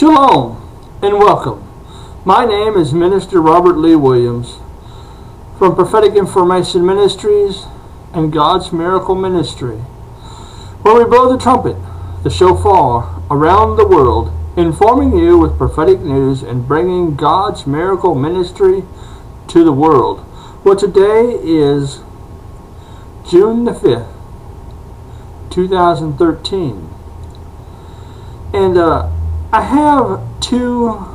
Shalom and welcome. My name is Minister Robert Lee Williams from Prophetic Information Ministries and God's Miracle Ministry, where we blow the trumpet, the shofar, around the world, informing you with prophetic news and bringing God's miracle ministry to the world. Well, today is June the 5th, 2013. And I have two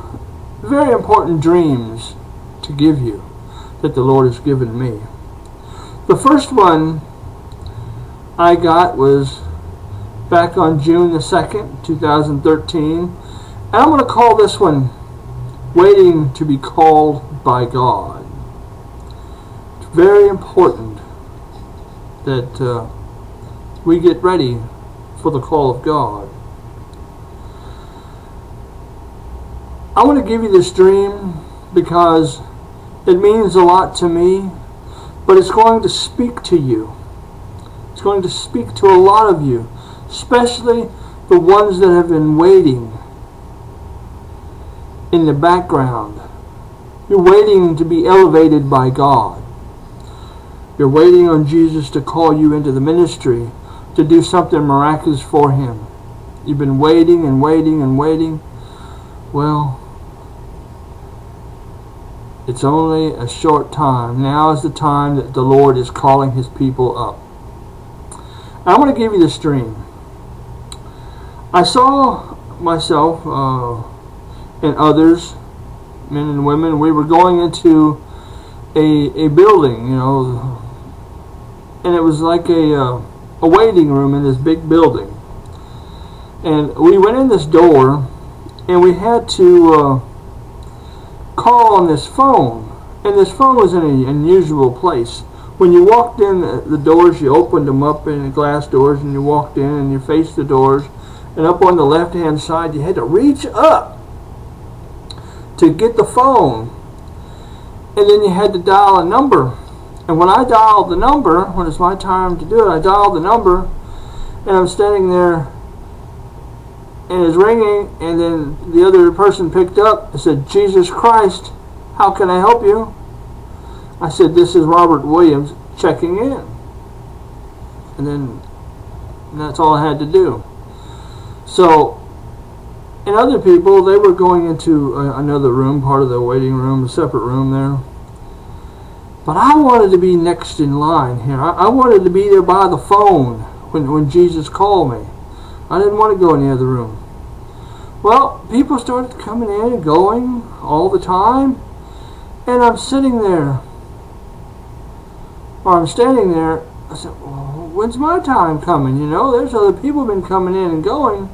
very important dreams to give you that the Lord has given me. The first one I got was back on June the 2nd, 2013. And I'm going to call this one Waiting to be Called by God. It's very important that we get ready for the call of God. I want to give you this dream because it means a lot to me, but it's going to speak to you. It's going to speak to a lot of you, especially the ones that have been waiting in the background. You're waiting to be elevated by God. You're waiting on Jesus to call you into the ministry to do something miraculous for Him. You've been waiting and waiting and waiting. Well, it's only a short time. Now is the time that the Lord is calling His people up. I want to give you this dream. I saw myself and others, men and women, we were going into a building, and it was like a waiting room in this big building. And we went in this door, and we had to call on this phone, and this phone was in an unusual place. When you walked in the doors, you opened them up in the glass doors, and you walked in and you faced the doors, and up on the left hand side you had to reach up to get the phone, and then you had to dial a number. And when I dialed the number, when it's my time to do it, I dialed the number, and I'm standing there and it's ringing, and then the other person picked up and said, "Jesus Christ, how can I help you?" I said, "This is Robert Williams checking in." And that's all I had to do. So, and other people, they were going into another room, part of the waiting room, a separate room there. But I wanted to be next in line here. I wanted to be there by the phone when Jesus called me. I didn't want to go in the other room. Well, people started coming in and going all the time, and I'm sitting there, or I'm standing there. I said, "Well, when's my time coming? There's other people been coming in and going,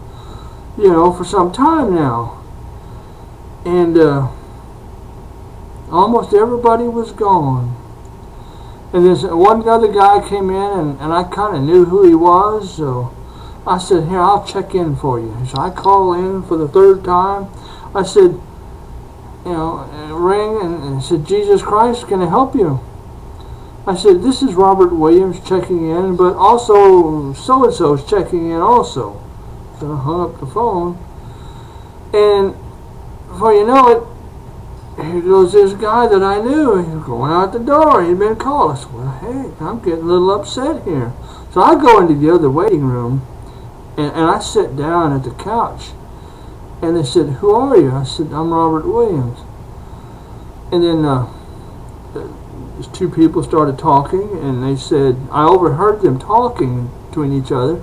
for some time now." And almost everybody was gone. And this one other guy came in, and I kind of knew who he was, so I said, "Here, I'll check in for you." So I call in for the third time. I said, ring, and said, "Jesus Christ, can I help you?" I said, "This is Robert Williams checking in, but also so-and-so is checking in also." So I hung up the phone, and before you know it, here goes this guy that I knew. He was going out the door. He'd been called. I said, "Well, hey, I'm getting a little upset here." So I go into the other waiting room, and I sit down at the couch. And they said, "Who are you?" I said, "I'm Robert Williams." And then these two people started talking, and they said, I overheard them talking between each other.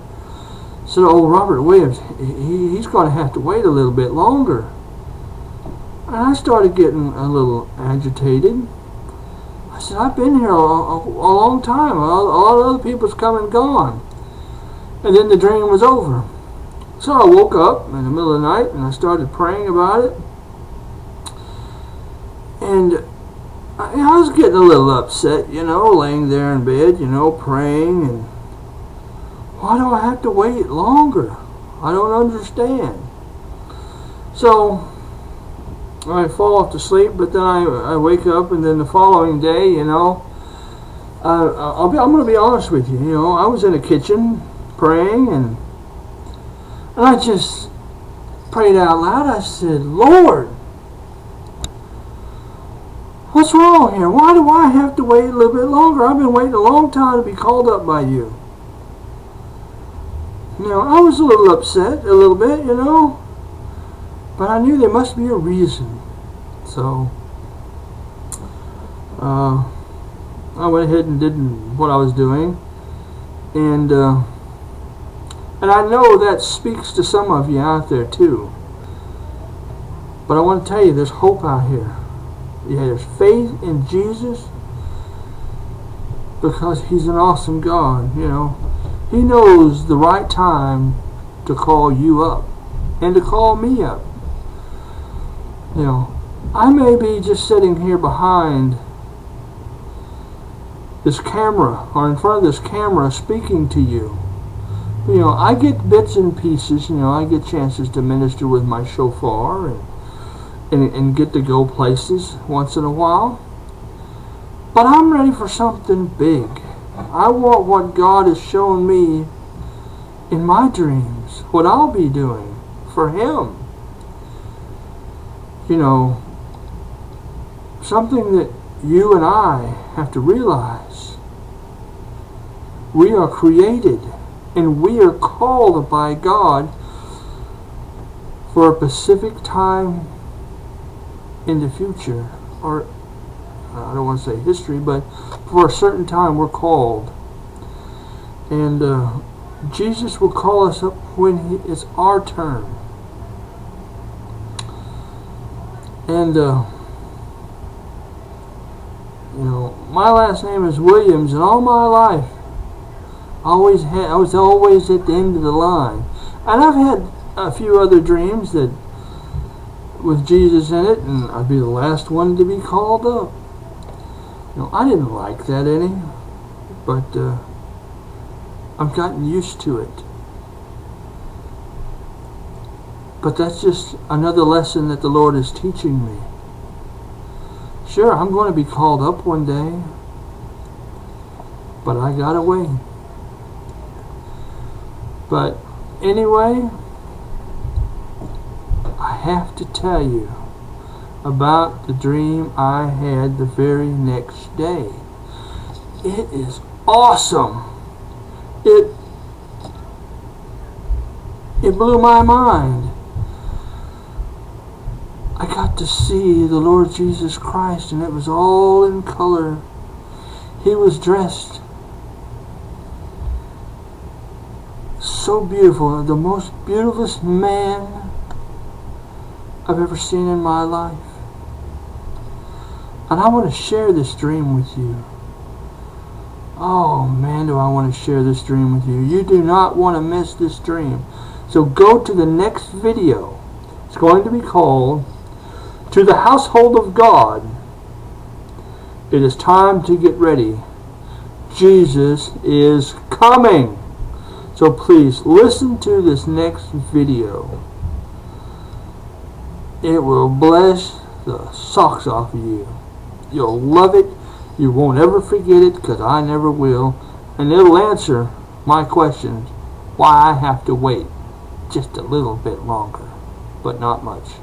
Said, "Oh, Robert Williams, he's going to have to wait a little bit longer." And I started getting a little agitated. I said, "I've been here a long time. All the other people's come and gone." And then the dream was over. So I woke up in the middle of the night, and I started praying about it. And I was getting a little upset, laying there in bed, praying. And why do I have to wait longer? I don't understand. So I fall off to sleep, but then I wake up, and then the following day, I'm going to be honest with you. I was in the kitchen praying, and I just prayed out loud. I said, Lord, what's wrong here? Why do I have to wait a little bit longer? I've been waiting a long time to be called up by you. I was a little upset, a little bit, but I knew there must be a reason. So, I went ahead and did what I was doing, and I know that speaks to some of you out there too. But I want to tell you, there's hope out here. Yeah, there's faith in Jesus, because He's an awesome God. He knows the right time to call you up and to call me up. I may be just sitting here behind this camera or in front of this camera speaking to you. I get bits and pieces. I get chances to minister with my shofar and get to go places once in a while. But I'm ready for something big. I want what God has shown me in my dreams, what I'll be doing for Him. Something that you and I have to realize. We are created and we are called by God for a specific time in the future, or I don't want to say history, but for a certain time we're called. And Jesus will call us up when it's our turn. And my last name is Williams, and all my life I was always at the end of the line. And I've had a few other dreams that with Jesus in it, and I'd be the last one to be called up. I didn't like that any, but I've gotten used to it. But that's just another lesson that the Lord is teaching me. Sure, I'm going to be called up one day, but I gotta wait. But anyway, I have to tell you about the dream I had the very next day. It is awesome. It blew my mind. I got to see the Lord Jesus Christ, and it was all in color. He was dressed so beautiful, the most beautiful man I've ever seen in my life. And I want to share this dream with you. Oh man, do I want to share this dream with you. You do not want to miss this dream. So go to the next video. It's going to be called To the Household of God. It is time to get ready. Jesus is coming. So please listen to this next video. It will bless the socks off of you. You'll love it. You won't ever forget it, because I never will. And it'll answer my questions why I have to wait just a little bit longer, but not much.